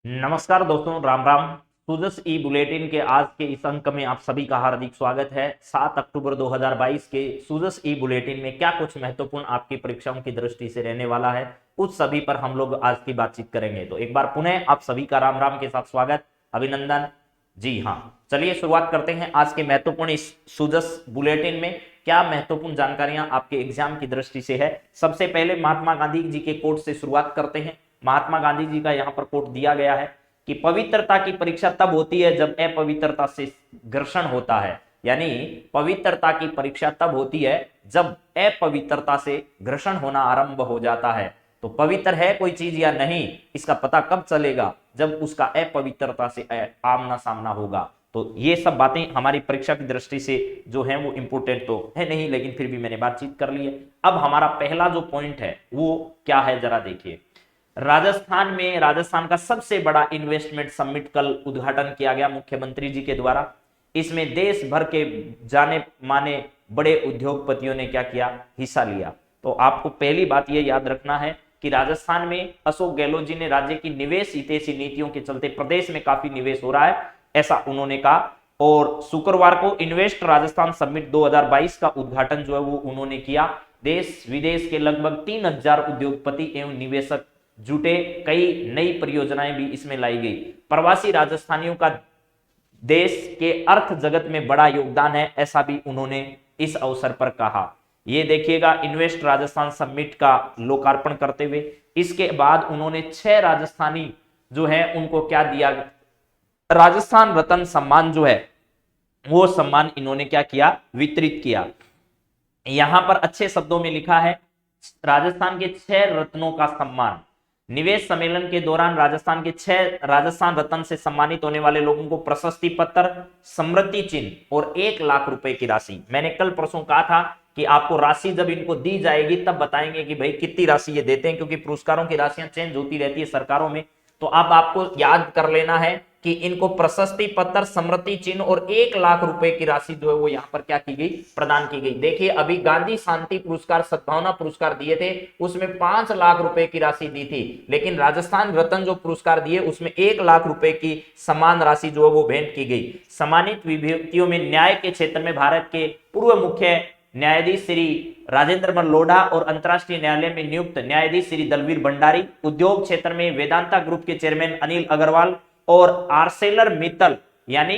नमस्कार दोस्तों, राम राम। सूजस ई बुलेटिन के आज के इस अंक में आप सभी का हार्दिक स्वागत है। 7 अक्टूबर 2022 के सूजस ई बुलेटिन में क्या कुछ महत्वपूर्ण आपकी परीक्षाओं की दृष्टि से रहने वाला है, उस सभी पर हम लोग आज की बातचीत करेंगे। तो एक बार पुनः आप सभी का राम राम के साथ स्वागत, अभिनंदन। जी हाँ, चलिए शुरुआत करते हैं आज के महत्वपूर्ण इस सूजस बुलेटिन में। क्या महत्वपूर्ण जानकारियां आपके एग्जाम की दृष्टि से है। सबसे पहले महात्मा गांधी जी के कोट से शुरुआत करते हैं। महात्मा गांधी जी का यहाँ पर कोट दिया गया है कि पवित्रता की परीक्षा तब होती है जब अपवित्रता से घर्षण होता है। यानी पवित्रता की परीक्षा तब होती है जब अपवित्रता से घर्षण होना आरंभ हो जाता है। तो पवित्र है कोई चीज या नहीं, इसका पता कब चलेगा? जब उसका अपवित्रता से आमना सामना होगा। तो ये सब बातें हमारी परीक्षा की दृष्टि से जो है वो इंपोर्टेंट तो है नहीं, लेकिन फिर भी मैंने बातचीत कर ली है। अब हमारा पहला जो पॉइंट है वो क्या है, जरा देखिए। राजस्थान का सबसे बड़ा इन्वेस्टमेंट समिट कल उद्घाटन किया गया मुख्यमंत्री जी के द्वारा। इसमें देश भर के जाने माने बड़े उद्योगपतियों ने क्या किया, हिस्सा लिया। तो आपको पहली बात यह याद रखना है कि राजस्थान में अशोक गहलोत जी ने राज्य की निवेश हितैषी नीतियों के चलते प्रदेश में काफी निवेश हो रहा है, ऐसा उन्होंने कहा। और शुक्रवार को इन्वेस्ट राजस्थान समिट 2022 का उद्घाटन जो है वो उन्होंने किया। देश विदेश के लगभग 3000 उद्योगपति एवं निवेशक जुटे। कई नई परियोजनाएं भी इसमें लाई गई। प्रवासी राजस्थानियों का देश के अर्थ जगत में बड़ा योगदान है, ऐसा भी उन्होंने इस अवसर पर कहा। ये देखिएगा इन्वेस्ट राजस्थान समिट का लोकार्पण करते हुए। इसके बाद उन्होंने 6 राजस्थानी जो है उनको क्या दिया, राजस्थान रत्न सम्मान जो है वो सम्मान इन्होंने क्या किया, वितरित किया। यहां पर अच्छे शब्दों में लिखा है राजस्थान के 6 रत्नों का सम्मान। निवेश सम्मेलन के दौरान राजस्थान के 6 राजस्थान रत्न से सम्मानित होने वाले लोगों को प्रशस्ति पत्र, स्मृति चिन्ह और 1 लाख रुपए की राशि। मैंने कल परसों कहा था कि आपको राशि जब इनको दी जाएगी तब बताएंगे कि भाई कितनी राशि ये देते हैं, क्योंकि पुरस्कारों की राशियां चेंज होती रहती है सरकारों में। तो अब आपको याद कर लेना है कि इनको प्रशस्ति पत्र, स्मृति चिन्ह और 1 लाख रुपए की राशि जो है वो यहाँ पर क्या की गई, प्रदान की गई। देखिए अभी गांधी शांति पुरस्कार, सद्भावना पुरस्कार दिए थे, उसमें 5 लाख रुपए की राशि दी थी, लेकिन राजस्थान रत्न जो पुरस्कार दिए उसमें 1 लाख रुपए की समान राशि जो है वो भेंट की गई। सम्मानित विभूतियों में न्याय के क्षेत्र में भारत के पूर्व मुख्य न्यायाधीश श्री राजेंद्र मल लोढ़ा और अंतरराष्ट्रीय न्यायालय में नियुक्त न्यायाधीश श्री दलवीर भंडारी, उद्योग क्षेत्र में वेदांता ग्रुप के चेयरमैन अनिल अग्रवाल और आर्सेलर मित्तल यानी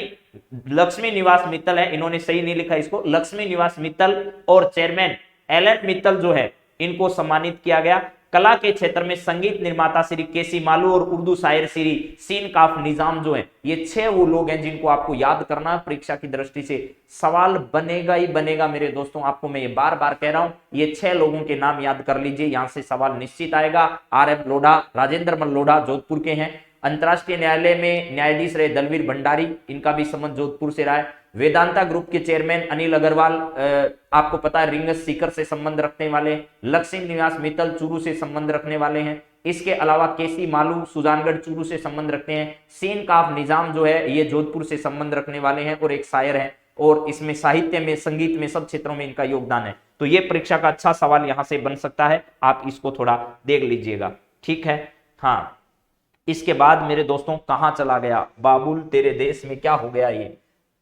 लक्ष्मी निवास मित्तल है, इन्होंने सही नहीं लिखा इसको, लक्ष्मी निवास मित्तल और चेयरमैन एलन मित्तल जो है इनको सम्मानित किया गया। कला के क्षेत्र में संगीत निर्माता श्री केसी मालू और उर्दू शायर श्री सीन काफ निजाम जो है, ये 6 वो लोग हैं जिनको आपको याद करना। परीक्षा की दृष्टि से सवाल बनेगा ही बनेगा मेरे दोस्तों, आपको मैं ये बार बार कह रहा हूं, ये 6 लोगों के नाम याद कर लीजिए, यहां से सवाल निश्चित आएगा। RM लोढ़ा, राजेंद्र मल लोढ़ा जोधपुर के हैं। अंतरराष्ट्रीय न्यायालय में न्यायाधीश रहे दलवीर भंडारी, इनका भी संबंध जोधपुर से रहा है। वेदांता ग्रुप के चेयरमैन अनिल अग्रवाल आपको पता है रिंगस सीकर से संबंध रखने वाले। लक्ष्मी निवास मित्तल चूरू से संबंध रखने वाले हैं। इसके अलावा केसी मालू सुजानगढ़ चूरू से संबंध रखते हैं। सीन काफ निजाम जो है ये जोधपुर से संबंध रखने वाले हैं और एक शायर है, और इसमें साहित्य में, संगीत में, सब क्षेत्रों में इनका योगदान है। तो ये परीक्षा का अच्छा सवाल यहां से बन सकता है, आप इसको थोड़ा देख लीजिएगा, ठीक है। हाँ, इसके बाद मेरे दोस्तों कहां चला गया बाबुल, तेरे देश में क्या हो गया, ये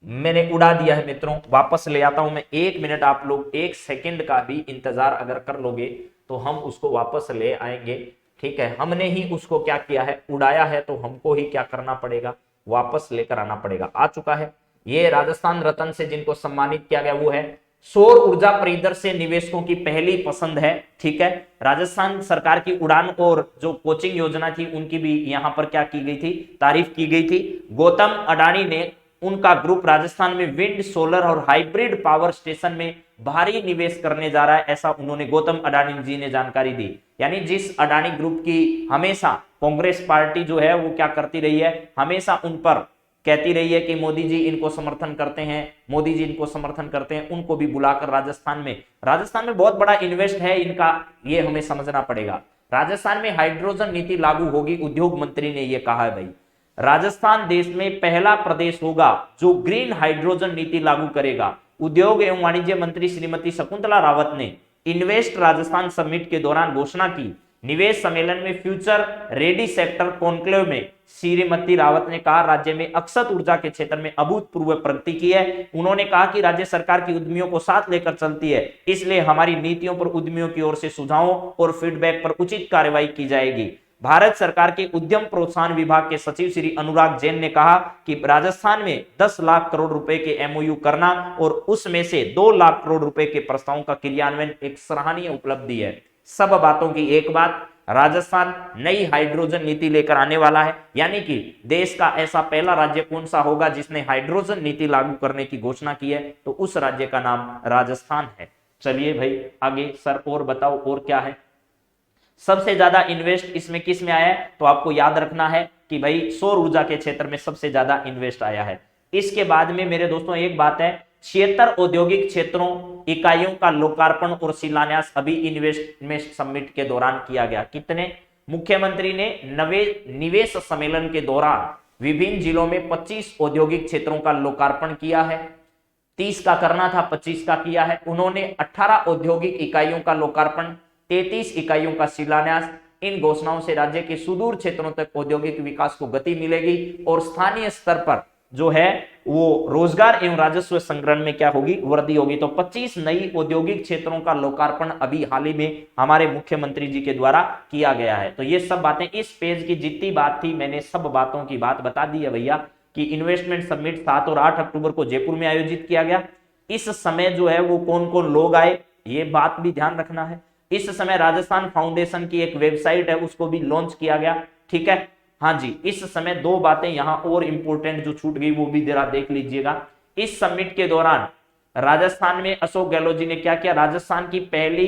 मैंने उड़ा दिया है मित्रों, वापस ले आता हूं मैं। 1 मिनट, आप लोग 1 सेकंड का भी इंतजार अगर कर लोगे तो हम उसको वापस ले आएंगे, ठीक है। हमने ही उसको क्या किया है, उड़ाया है, तो हमको ही क्या करना पड़ेगा, वापस लेकर आना पड़ेगा। आ चुका है ये राजस्थान रत्न से जिनको सम्मानित किया गया, वो है सौर ऊर्जा परिदृश्य से निवेशकों की पहली पसंद है, ठीक है। राजस्थान सरकार की उड़ान और जो कोचिंग योजना थी उनकी भी यहां पर क्या की गई थी, तारीफ की गई थी। गौतम अडानी ने उनका ग्रुप राजस्थान में विंड, सोलर और हाइब्रिड पावर स्टेशन में भारी निवेश करने जा रहा है, ऐसा उन्होंने गौतम अडानी जी ने जानकारी दी। यानी जिस अडानी ग्रुप की हमेशा कांग्रेस पार्टी जो है वो क्या करती रही है, हमेशा उन पर कहती रही है कि मोदी जी इनको समर्थन करते हैं, मोदी जी इनको समर्थन करते हैं, उनको भी बुलाकर राजस्थान में बहुत बड़ा इन्वेस्ट है इनका, ये हमें समझना पड़ेगा। राजस्थान में हाइड्रोजन नीति लागू होगी, उद्योग मंत्री ने यह कहा है। भाई राजस्थान देश में पहला प्रदेश होगा जो ग्रीन हाइड्रोजन नीति लागू करेगा। उद्योग एवं वाणिज्य मंत्री श्रीमती शकुंतला रावत ने इन्वेस्ट राजस्थान समिट के दौरान घोषणा की निवेश सम्मेलन में फ्यूचर रेडी सेक्टर कॉन्क्लेव में श्रीमती रावत ने कहा राज्य में अक्षत ऊर्जा के क्षेत्र में अभूतपूर्व प्रगति की है। उन्होंने कहा कि राज्य सरकार की उद्यमियों को साथ लेकर चलती है, इसलिए हमारी नीतियों पर उद्यमियों की ओर से सुझावों और फीडबैक पर उचित कार्रवाई की जाएगी। भारत सरकार के उद्यम प्रोत्साहन विभाग के सचिव श्री अनुराग जैन ने कहा कि राजस्थान में 10 लाख करोड़ रुपए के एमओयू करना और उसमें से 2 लाख करोड़ रुपए के प्रस्तावों का क्रियान्वयन एक सराहनीय उपलब्धि है। सब बातों की एक बात, राजस्थान नई हाइड्रोजन नीति लेकर आने वाला है, यानी कि देश का ऐसा पहला राज्य कौन सा होगा जिसने हाइड्रोजन नीति लागू करने की घोषणा की है, तो उस राज्य का नाम राजस्थान है। चलिए भाई आगे सर और बताओ और क्या है। सबसे ज्यादा इन्वेस्ट इसमें किस में आया है, तो आपको याद रखना है कि भाई सौर ऊर्जा के क्षेत्र में सबसे ज्यादा इन्वेस्ट आया है। इसके बाद में मेरे दोस्तों एक बात है, 76 औद्योगिक क्षेत्रों इकाइयों का लोकार्पण और शिलान्यास अभी इन्वेस्टमेंट समिट के दौरान किया गया। कितने? मुख्यमंत्री ने निवेश सम्मेलन के दौरान विभिन्न जिलों में 25 औद्योगिक क्षेत्रों का लोकार्पण किया है। 30 का करना था, 25 का किया है। उन्होंने 18 औद्योगिक इकाइयों का लोकार्पण, 33 इकाइयों का शिलान्यास। इन घोषणाओं से राज्य के सुदूर क्षेत्रों तक औद्योगिक विकास को गति मिलेगी और स्थानीय स्तर पर जो है वो रोजगार एवं राजस्व संग्रहण में क्या होगी, वृद्धि होगी। तो 25 नई औद्योगिक क्षेत्रों का लोकार्पण अभी हाल ही में हमारे मुख्यमंत्री जी के द्वारा किया गया है। तो ये सब बातें, इस पेज की जितनी बात थी मैंने सब बातों की बात बता दी है भैया कि इन्वेस्टमेंट समिट 7 और 8 अक्टूबर को जयपुर में आयोजित किया गया। इस समय जो है वो कौन कौन लोग आए ये बात भी ध्यान रखना है। इस समय राजस्थान फाउंडेशन की एक वेबसाइट है उसको भी लॉन्च किया गया, ठीक है। हाँ जी, इस समय 2 बातें यहां और इंपॉर्टेंट जो छूट गई वो भी जरा देख लीजिएगा। इस समिट के दौरान राजस्थान में अशोक गहलोत जी ने क्या किया, राजस्थान की पहली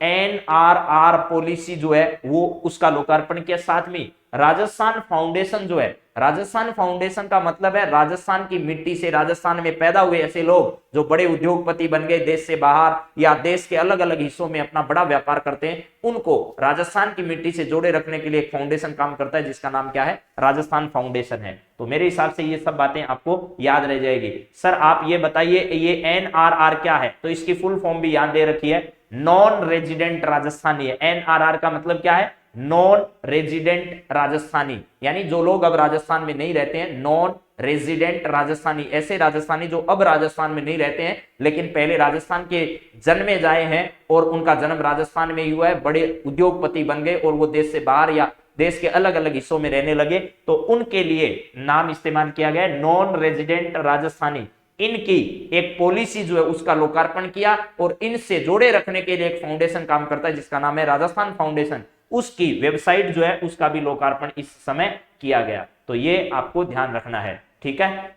एनआरआर पॉलिसी जो है वो उसका लोकार्पण किया। साथ में राजस्थान फाउंडेशन जो है, राजस्थान फाउंडेशन का मतलब है राजस्थान की मिट्टी से राजस्थान में पैदा हुए ऐसे लोग जो बड़े उद्योगपति बन गए, देश से बाहर या देश के अलग अलग हिस्सों में अपना बड़ा व्यापार करते हैं, उनको राजस्थान की मिट्टी से जोड़े रखने के लिए एक फाउंडेशन काम करता है जिसका नाम क्या है, राजस्थान फाउंडेशन है। तो मेरे हिसाब से ये सब बातें आपको याद रह जाएगी। सर आप ये बताइए ये एनआरआर क्या है, तो इसकी फुल फॉर्म भी याद दे रखी है, नॉन रेजिडेंट राजस्थानी है। एनआरआर का मतलब क्या है, नॉन रेजिडेंट राजस्थानी, यानी जो लोग अब राजस्थान में नहीं रहते हैं, नॉन रेजिडेंट राजस्थानी, ऐसे राजस्थानी जो अब राजस्थान में नहीं रहते हैं लेकिन पहले राजस्थान के जन्मे जाए हैं और उनका जन्म राजस्थान में ही हुआ है, बड़े उद्योगपति बन गए और वो देश से बाहर या देश के अलग अलग हिस्सों में रहने लगे, तो उनके लिए नाम इस्तेमाल किया गया नॉन रेजिडेंट राजस्थानी। इनकी एक पॉलिसी जो है उसका लोकार्पण किया और इनसे जोड़े रखने के लिए एक फाउंडेशन काम करता है जिसका नाम है राजस्थान फाउंडेशन, उसकी वेबसाइट जो है उसका भी लोकार्पण इस समय किया गया। तो ये आपको ध्यान रखना है, ठीक है।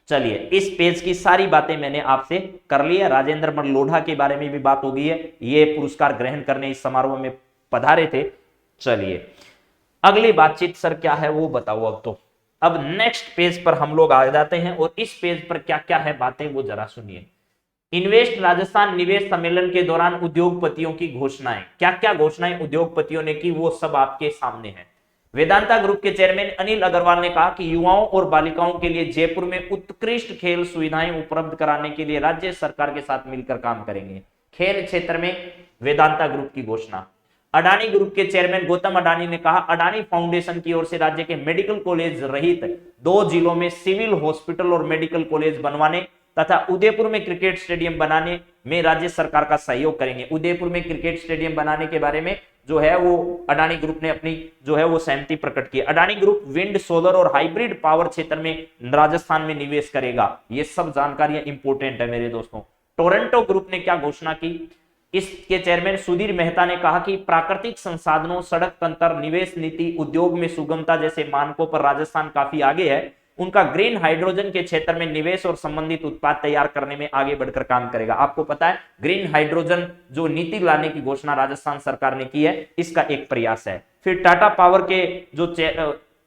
चलिए इस पेज की सारी बातें मैंने आपसे कर ली है। राजेंद्र मल लोढ़ा के बारे में भी बात हो गई है, ये पुरस्कार ग्रहण करने इस समारोह में पधारे थे। चलिए अगली बातचीत सर क्या है वो बताओ। अब नेक्स्ट पेज पर हम लोग आ जाते हैं और इस पेज पर क्या क्या है बातें वो जरा सुनिए। इन्वेस्ट राजस्थान निवेश सम्मेलन के दौरान उद्योगपतियों की घोषणाएं, क्या क्या घोषणाएं उद्योगपतियों ने की वो सब आपके सामने है। वेदांता ग्रुप के चेयरमैन अनिल अग्रवाल ने कहा कि युवाओं और बालिकाओं के लिए जयपुर में उत्कृष्ट खेल सुविधाएं उपलब्ध कराने के लिए राज्य सरकार के साथ मिलकर काम करेंगे। खेल क्षेत्र में वेदांता ग्रुप की घोषणा। अडानी ग्रुप के चेयरमैन गौतम अडानी ने कहा अडानी फाउंडेशन की ओर से राज्य के मेडिकल कॉलेज रहित 2 जिलों में सिविल हॉस्पिटल और मेडिकल कॉलेज बनवाने तथा उदयपुर में क्रिकेट स्टेडियम बनाने में राज्य सरकार का सहयोग करेंगे। उदयपुर में क्रिकेट स्टेडियम बनाने के बारे में जो है वो अडानी ग्रुप ने अपनी जो है वो सहमति प्रकट की। अडानी ग्रुप विंड, सोलर और हाइब्रिड पावर क्षेत्र में राजस्थान में निवेश करेगा। ये सब जानकारियां इंपोर्टेंट है मेरे दोस्तों। टोरंटो ग्रुप ने क्या घोषणा की, इसके चेयरमैन सुधीर मेहता ने कहा कि प्राकृतिक संसाधनों, सड़क तंत्र, निवेश नीति, उद्योग में सुगमता जैसे मानकों पर राजस्थान काफी आगे है। उनका ग्रीन हाइड्रोजन के क्षेत्र में निवेश और संबंधित उत्पाद तैयार करने में आगे बढ़कर काम करेगा। आपको पता है ग्रीन हाइड्रोजन जो नीति लाने की घोषणा राजस्थान सरकार ने की है, इसका एक प्रयास है। फिर टाटा पावर के जो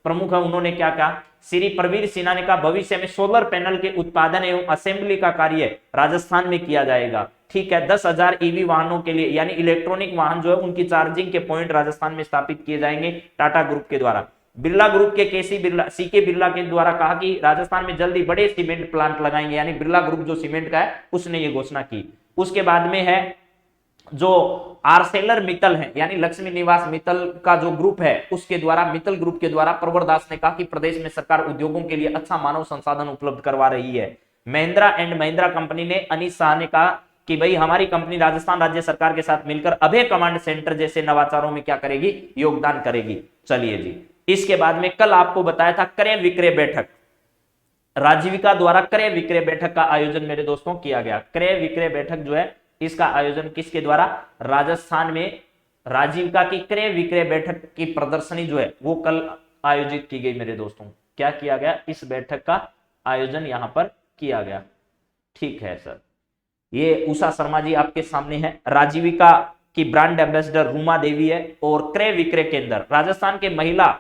प्रमुख है उन्होंने क्या कहा, श्री प्रवीर सिन्हा ने कहा भविष्य में सोलर पैनल के उत्पादन एवं असेंबली का कार्य राजस्थान में किया जाएगा। ठीक है, 10,000 ईवी वाहनों के लिए यानी इलेक्ट्रॉनिक वाहन जो है उनकी चार्जिंग के पॉइंट राजस्थान में स्थापित किए जाएंगे टाटा ग्रुप के द्वारा। बिरला ग्रुप के सीके बिरला के द्वारा कहा कि राजस्थान में जल्दी बड़े सीमेंट प्लांट लगाएंगे, यानी बिरला ग्रुप जो सीमेंट का है उसने ये घोषणा की। उसके बाद में है जो आर्सेलर मित्तल है यानी लक्ष्मी निवास मित्तल का जो ग्रुप है उसके द्वारा, मित्तल ग्रुप के द्वारा प्रवर दास ने कहा कि प्रदेश में सरकार उद्योगों के लिए अच्छा मानव संसाधन उपलब्ध करवा रही है। महिंद्रा एंड महिंद्रा कंपनी ने, अनीस शाह ने कहा कि भाई हमारी कंपनी राजस्थान राज्य सरकार के साथ मिलकर अभय कमांड सेंटर जैसे नवाचारों में क्या करेगी, योगदान करेगी। चलिए जी, इसके बाद में कल आपको बताया था क्रय विक्रय बैठक, राजीविका द्वारा क्रय विक्रय बैठक का आयोजन मेरे दोस्तों किया गया। क्रय विक्रय बैठक जो है इसका आयोजन किसके द्वारा, राजस्थान में राजीविका की क्रय विक्रय बैठक की प्रदर्शनी जो है वो कल आयोजित की गई मेरे दोस्तों। क्या किया गया, इस बैठक का आयोजन यहां पर किया गया। ठीक है सर, ये उषा शर्मा जी आपके सामने है, राजीविका की ब्रांड एम्बेसडर रूमा देवी है। और क्रय विक्रय केंद्र, राजस्थान के महिला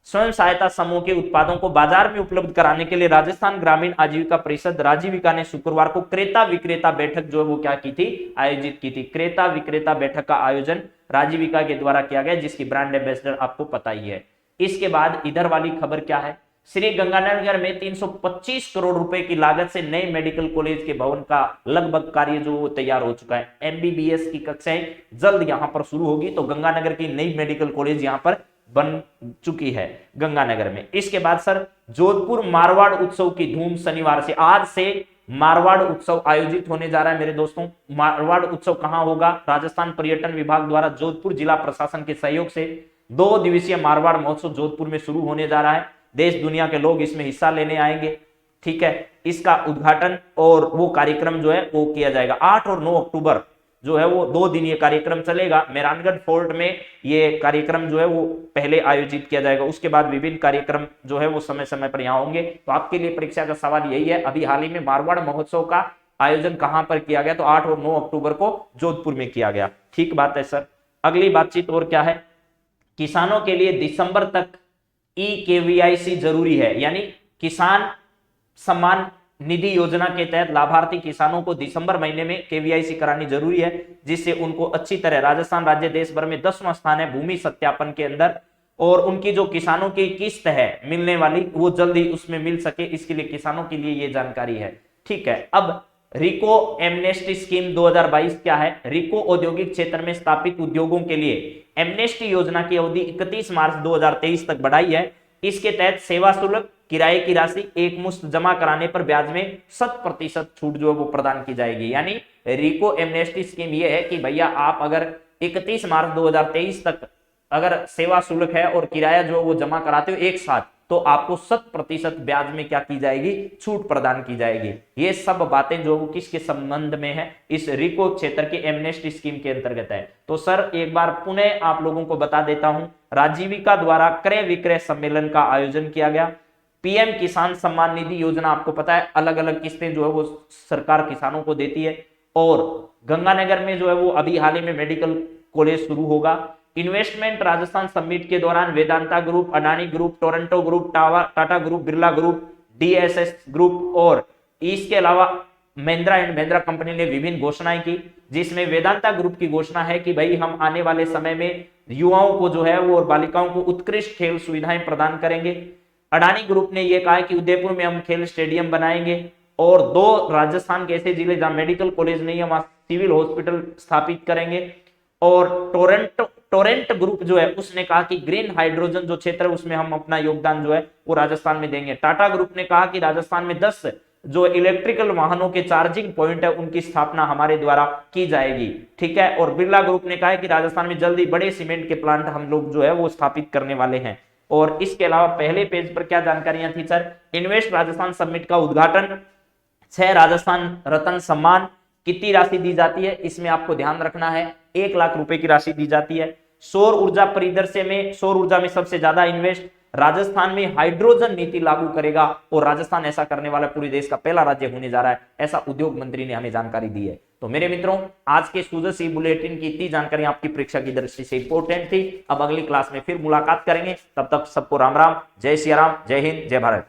स्वयं सहायता समूह के उत्पादों को बाजार में उपलब्ध कराने के लिए राजस्थान ग्रामीण आजीविका परिषद राजीविका ने शुक्रवार को क्रेता विक्रेता बैठक जो है वो क्या की थी, आयोजित की थी। क्रेता विक्रेता बैठक का आयोजन राजीविका के द्वारा किया गया, जिसकी ब्रांड एम्बेसडर आपको पता ही है। इसके बाद इधर वाली खबर क्या है, श्री गंगानगर में 325 करोड़ रुपए की लागत से नए मेडिकल कॉलेज के भवन का लगभग कार्य जो वो तैयार हो चुका है। एमबीबीएस की कक्षाएं जल्द यहां पर शुरू होगी, तो गंगानगर की नई मेडिकल कॉलेज यहां पर बन चुकी है गंगानगर में। इसके बाद सर जोधपुर मारवाड़ उत्सव की धूम, शनिवार से, आज से मारवाड़ उत्सव आयोजित होने जा रहा है मेरे दोस्तों। मारवाड़ उत्सव कहां होगा, राजस्थान पर्यटन विभाग द्वारा जोधपुर जिला प्रशासन के सहयोग से 2 दिवसीय मारवाड़ महोत्सव जोधपुर में शुरू होने जा रहा है। देश दुनिया के लोग इसमें हिस्सा लेने आएंगे। ठीक है, इसका उद्घाटन और वो कार्यक्रम जो है वो किया जाएगा 8 और 9 अक्टूबर जो है वो 2 दिन ये कार्यक्रम चलेगा। मेहरानगढ़ फोर्ट में ये कार्यक्रम जो है वो पहले आयोजित किया जाएगा, उसके बाद विभिन्न कार्यक्रम जो है वो समय समय पर यहाँ होंगे। तो आपके लिए परीक्षा का सवाल यही है, अभी हाल ही में मारवाड़ महोत्सव का आयोजन कहां पर किया गया, तो 8 और 9 अक्टूबर को जोधपुर में किया गया। ठीक बात है सर। अगली बातचीत और क्या है, किसानों के लिए दिसंबर तक ई-केवीआईसी जरूरी है, यानी किसान सम्मान निधि योजना के तहत लाभार्थी किसानों को दिसंबर महीने में केवीआईसी करानी जरूरी है, जिससे उनको अच्छी तरह, राजस्थान राज्य देश भर में 10वां स्थान है भूमि सत्यापन के अंदर, और उनकी जो किसानों की किस्त है मिलने वाली वो जल्दी उसमें मिल सके, इसके लिए किसानों के लिए ये जानकारी है। ठीक है, अब रिको एमनेस्टी स्कीम 2022 क्या है, रिको औद्योगिक क्षेत्र में स्थापित उद्योगों के लिए एमनेस्टी योजना की अवधि 31 मार्च 2023 तक बढ़ाई है। इसके तहत सेवा शुल्क, किराए की राशि एक मुश्त जमा कराने पर ब्याज में 100% छूट जो है वो प्रदान की जाएगी। यानी रिको एमनेस्टी स्कीम ये है कि भैया आप अगर 31 मार्च 2023 तक अगर सेवा शुल्क है और किराया जो वो जमा कराते हो एक साथ, तो आपको 100% ब्याज में क्या की जाएगी, छूट प्रदान की जाएगी। ये सब बातें जो किसके संबंध में है, इस रिको क्षेत्र की एमनेस्टी स्कीम के अंतर्गत है। तो सर एक बार पुनः आप लोगों को बता देता हूं, राजीविका द्वारा क्रय विक्रय सम्मेलन का आयोजन किया गया। पीएम किसान सम्मान निधि योजना आपको पता है, अलग अलग किस्तें जो है वो सरकार किसानों को देती है। और गंगानगर में जो है वो अभी हाल ही में मेडिकल कॉलेज शुरू होगा। इन्वेस्टमेंट राजस्थान समिट के दौरान Vedanta group, Adani group, Toronto group, Tata group, Birla group, DSS group और इसके अलावा महिंद्रा एंड महिंद्रा कंपनी ने विभिन्न घोषणाएं की, जिसमें वेदांता ग्रुप की घोषणा है कि भाई हम आने वाले समय में युवाओं को जो है वो और बालिकाओं को उत्कृष्ट खेल सुविधाएं प्रदान करेंगे। अडानी ग्रुप ने यह कहा कि उदयपुर में हम खेल स्टेडियम बनाएंगे और 2 राजस्थान के ऐसे जिले जहां मेडिकल कॉलेज नहीं है वहां सिविल हॉस्पिटल स्थापित करेंगे। और टोरेंट ग्रुप जो है उसने कहा कि ग्रीन हाइड्रोजन जो क्षेत्र है उसमें हम अपना योगदान जो है वो राजस्थान में देंगे। टाटा ग्रुप ने कहा कि राजस्थान में 10 जो इलेक्ट्रिकल वाहनों के चार्जिंग पॉइंट है उनकी स्थापना हमारे द्वारा की जाएगी। ठीक है, और बिरला ग्रुप ने कहा है कि राजस्थान में जल्दी बड़े सीमेंट के प्लांट हम लोग जो है वो स्थापित करने वाले हैं। और इसके अलावा पहले पेज पर क्या जानकारियां थी सर, इन्वेस्ट राजस्थान समिट का उद्घाटन, 6 राजस्थान रत्न सम्मान, कितनी राशि दी जाती है इसमें आपको ध्यान रखना है, 1 लाख रुपए की राशि दी जाती है। सौर ऊर्जा परिदृश्य में, सौर ऊर्जा में सबसे ज्यादा इन्वेस्ट, राजस्थान में हाइड्रोजन नीति लागू करेगा और राजस्थान ऐसा करने वाला पूरे देश का पहला राज्य होने जा रहा है, ऐसा उद्योग मंत्री ने हमें जानकारी दी है। तो मेरे मित्रों, आज के सूजसी बुलेटिन की इतनी जानकारी आपकी परीक्षा की दृष्टि से इंपॉर्टेंट थी। अब अगली क्लास में फिर मुलाकात करेंगे, तब तक सबको राम राम, जय सिया राम, जय हिंद, जय भारत।